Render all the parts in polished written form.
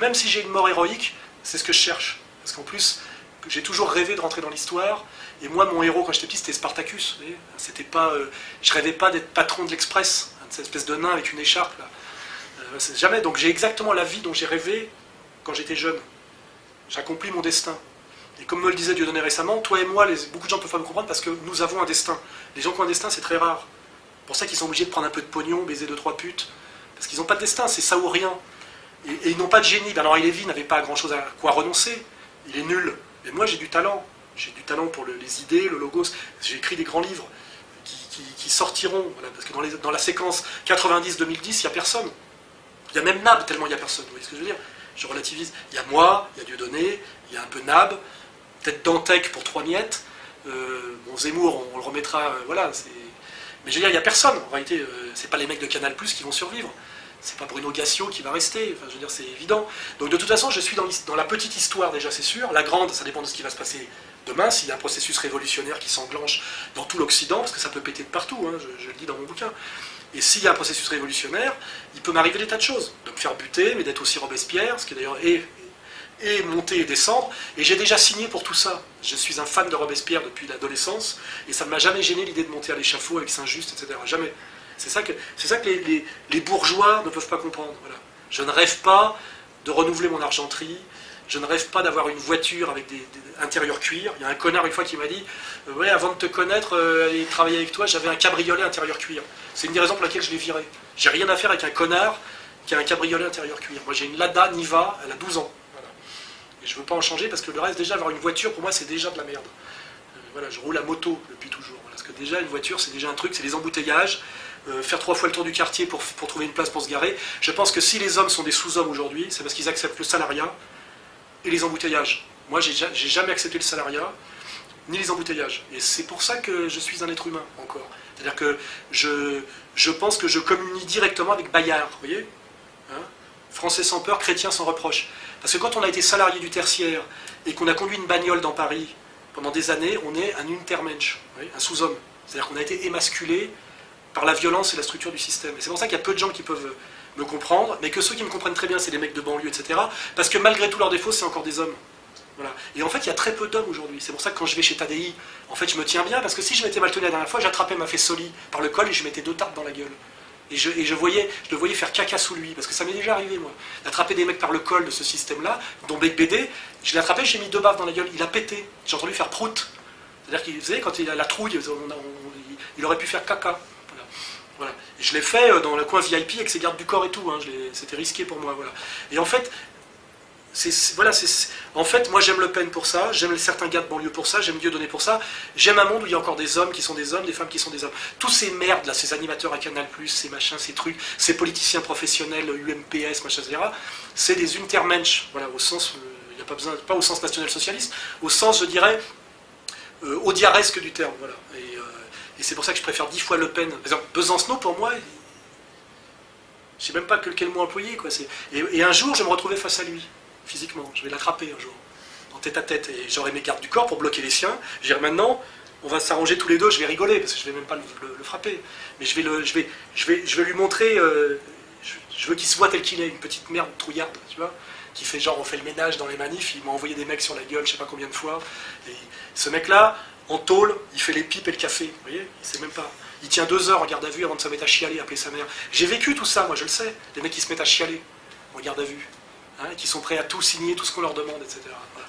même si j'ai une mort héroïque, c'est ce que je cherche. Parce qu'en plus, j'ai toujours rêvé de rentrer dans l'histoire. Et moi, mon héros, quand j'étais petit, c'était Spartacus. Vous voyez, c'était pas, je rêvais pas d'être patron de l'Express, hein, cette espèce de nain avec une écharpe. Là. Jamais. Donc j'ai exactement la vie dont j'ai rêvé quand j'étais jeune. J'accomplis mon destin. Et comme me le disait Dieudonné récemment, toi et moi, beaucoup de gens ne peuvent pas me comprendre parce que nous avons un destin. Les gens qui ont un destin, c'est très rare. C'est pour ça qu'ils sont obligés de prendre un peu de pognon, baiser 2-3 putes. Parce qu'ils n'ont pas de destin, c'est ça ou rien. Et ils n'ont pas de génie. Ben alors Lévy n'avait pas grand-chose à quoi renoncer. Il est nul. Mais moi, j'ai du talent. J'ai du talent pour les idées, le logos. J'ai écrit des grands livres qui sortiront. Voilà, parce que dans la séquence 90-2010, il n'y a personne. Il y a même Nab, tellement il n'y a personne. Vous voyez ce que je veux dire? Je relativise. Il y a moi, il y a Dieudonné, il y a un peu Nab, peut-être Dantec pour 3 miettes. Bon, Zemmour, on le remettra. Voilà. Mais je veux dire, il n'y a personne. En réalité, c'est pas les mecs de Canal+ qui vont survivre. C'est pas Bruno Gassio qui va rester. Enfin, je veux dire, c'est évident. Donc de toute façon, je suis dans la petite histoire déjà, c'est sûr. La grande, ça dépend de ce qui va se passer demain, s'il y a un processus révolutionnaire qui s'enclenche dans tout l'Occident, parce que ça peut péter de partout, hein, je le dis dans mon bouquin. Et s'il y a un processus révolutionnaire, il peut m'arriver des tas de choses. De me faire buter, mais d'être aussi Robespierre, ce qui d'ailleurs est monter et descendre. Et j'ai déjà signé pour tout ça. Je suis un fan de Robespierre depuis l'adolescence, et ça ne m'a jamais gêné l'idée de monter à l'échafaud avec Saint-Just, etc. Jamais. C'est ça que les bourgeois ne peuvent pas comprendre. Voilà. Je ne rêve pas de renouveler mon argenterie, je ne rêve pas d'avoir une voiture avec des intérieurs cuir. Il y a un connard une fois qui m'a dit ouais, avant de te connaître et travailler avec toi, j'avais un cabriolet intérieur cuir. C'est une des raisons pour laquelle je l'ai viré. J'ai rien à faire avec un connard qui a un cabriolet intérieur cuir. Moi j'ai une Lada Niva, elle a 12 ans. Voilà. Et je ne veux pas en changer parce que le reste, déjà avoir une voiture, pour moi c'est déjà de la merde. Voilà, je roule à moto depuis toujours. Voilà, parce que déjà une voiture c'est déjà un truc, c'est les embouteillages. Faire 3 fois le tour du quartier pour trouver une place pour se garer. Je pense que si les hommes sont des sous-hommes aujourd'hui, c'est parce qu'ils acceptent le salariat et les embouteillages. Moi, j'ai jamais accepté le salariat, ni les embouteillages. Et c'est pour ça que je suis un être humain, encore. C'est-à-dire que je pense que je communie directement avec Bayard, vous voyez, hein, Français sans peur, chrétien sans reproche. Parce que quand on a été salarié du tertiaire et qu'on a conduit une bagnole dans Paris pendant des années, on est un Untermensch, un sous-homme. C'est-à-dire qu'on a été émasculé par la violence et la structure du système. Et c'est pour ça qu'il y a peu de gens qui peuvent me comprendre, mais que ceux qui me comprennent très bien, c'est les mecs de banlieue, etc. Parce que malgré tous leurs défauts, c'est encore des hommes. Voilà. Et en fait, il y a très peu d'hommes aujourd'hui. C'est pour ça que quand je vais chez Tadei, en fait, je me tiens bien, parce que si je m'étais mal tenu la dernière fois, j'attrapais ma Fessoli par le col et je mettais 2 tartes dans la gueule. Et je le voyais faire caca sous lui, parce que ça m'est déjà arrivé, moi. D'attraper des mecs par le col de ce système-là, dont Bec BD, je l'ai attrapé, j'ai mis 2 baffes dans la gueule, il a pété. J'ai entendu faire prout. C'est-à-dire qu'il, vous savez, quand il a la trouille, il aurait pu faire caca. Voilà. Et je l'ai fait dans le coin VIP avec ses gardes du corps et tout, hein. C'était risqué pour moi. Voilà. Et en fait, moi j'aime Le Pen pour ça, j'aime certains gars de banlieue pour ça, j'aime Dieudonné pour ça, j'aime un monde où il y a encore des hommes qui sont des hommes, des femmes qui sont des hommes. Tous ces merdes là, ces animateurs à Canal+, ces machins, ces trucs, ces politiciens professionnels, UMPS, machin, etc., c'est des Untermensch, voilà, au sens, il n'y a pas besoin, pas au sens national-socialiste, au sens, je dirais, audiaresque du terme, voilà. Et c'est pour ça que je préfère 10 fois Le Pen. Par exemple, Besancenot, pour moi, je ne sais même pas quel mot employer, quoi. Et un jour, je me retrouvais face à lui, physiquement. Je vais l'attraper un jour, en tête à tête. Et j'aurai mes gardes du corps pour bloquer les siens. Je vais dire, maintenant, on va s'arranger tous les deux, je vais rigoler, parce que je ne vais même pas le frapper. Mais je vais lui montrer, je veux qu'il se voit tel qu'il est, une petite merde trouillarde, tu vois, qui fait genre, on fait le ménage dans les manifs, il m'a envoyé des mecs sur la gueule, je ne sais pas combien de fois. Et ce mec-là, en tôle, il fait les pipes et le café, vous voyez, il sait même pas. Il tient 2 heures en garde à vue avant de se mettre à chialer, appeler sa mère. J'ai vécu tout ça, moi je le sais, les mecs qui se mettent à chialer en garde à vue, hein, et qui sont prêts à tout signer, tout ce qu'on leur demande, etc.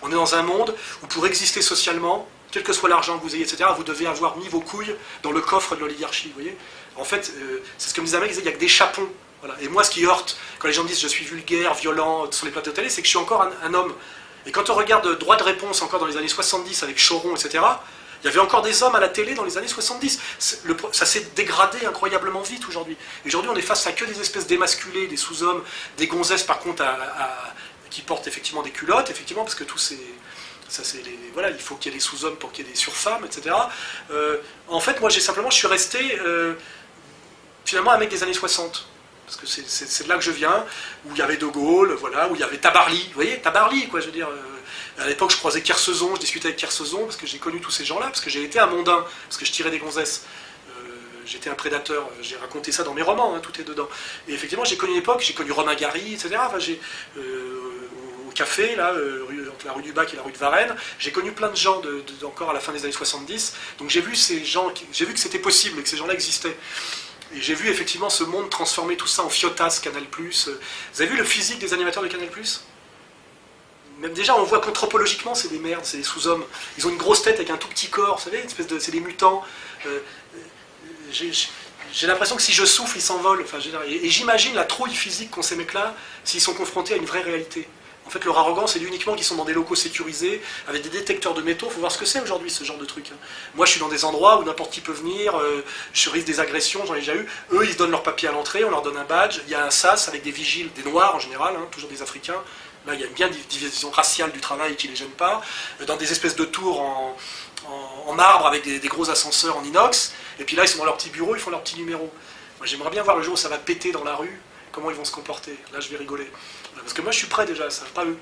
On est dans un monde où pour exister socialement, quel que soit l'argent que vous ayez, etc., vous devez avoir mis vos couilles dans le coffre de l'oligarchie, vous voyez. En fait, c'est ce que me disait un mec, il disait, il n'y a que des chapons. Voilà. Et moi, ce qui heurte, quand les gens me disent je suis vulgaire, violent, sur les plateaux de télé, c'est que je suis encore un homme. Et quand on regarde Droit de réponse, encore dans les années 70, avec Choron, etc., il y avait encore des hommes à la télé dans les années 70. Ça s'est dégradé incroyablement vite aujourd'hui. Aujourd'hui, on est face à que des espèces d'émasculés, des sous-hommes, des gonzesses par contre qui portent effectivement des culottes, effectivement, parce que tous ces... voilà, il faut qu'il y ait des sous-hommes pour qu'il y ait des surfemmes, etc. En fait, moi, je suis resté finalement un mec des années 60. Parce que c'est de là que je viens, où il y avait De Gaulle, voilà, où il y avait Tabarly. Vous voyez, Tabarly, quoi, je veux dire... À l'époque, je croisais Kersezon, je discutais avec Kersezon, parce que j'ai connu tous ces gens-là, parce que j'ai été un mondain, parce que je tirais des gonzesses. J'étais un prédateur, j'ai raconté ça dans mes romans, hein, tout est dedans. Et effectivement, j'ai connu l'époque, j'ai connu Romain Gary, etc. Enfin, café, là, entre la rue du Bac et la rue de Varennes. J'ai connu plein de gens encore à la fin des années 70. Donc j'ai vu ces gens, j'ai vu que c'était possible et que ces gens-là existaient. Et j'ai vu effectivement ce monde transformer tout ça en Fiotas, Canal+. Vous avez vu le physique des animateurs de Canal+? Même déjà, on voit qu'anthropologiquement, c'est des merdes, c'est des sous-hommes. Ils ont une grosse tête avec un tout petit corps, vous savez, c'est des mutants. J'ai l'impression que si je souffle, ils s'envolent. Enfin, et j'imagine la trouille physique qu'ont ces mecs-là s'ils sont confrontés à une vraie réalité. En fait, leur arrogance, c'est uniquement qu'ils sont dans des locaux sécurisés, avec des détecteurs de métaux. Il faut voir ce que c'est aujourd'hui, ce genre de truc. Moi, je suis dans des endroits où n'importe qui peut venir, je risque des agressions, j'en ai déjà eu. Eux, ils se donnent leur papier à l'entrée, on leur donne un badge. Il y a un sas avec des vigiles, des noirs en général, hein, toujours des Africains. Là, il y a bien une division raciale du travail qui ne les gêne pas. Dans des espèces de tours en marbre avec des gros ascenseurs en inox. Et puis là, ils sont dans leur petit bureau, ils font leur petit numéro. Moi, j'aimerais bien voir le jour où ça va péter dans la rue, comment ils vont se comporter. Là, je vais rigoler. Parce que moi, je suis prêt déjà à ça, pas eux.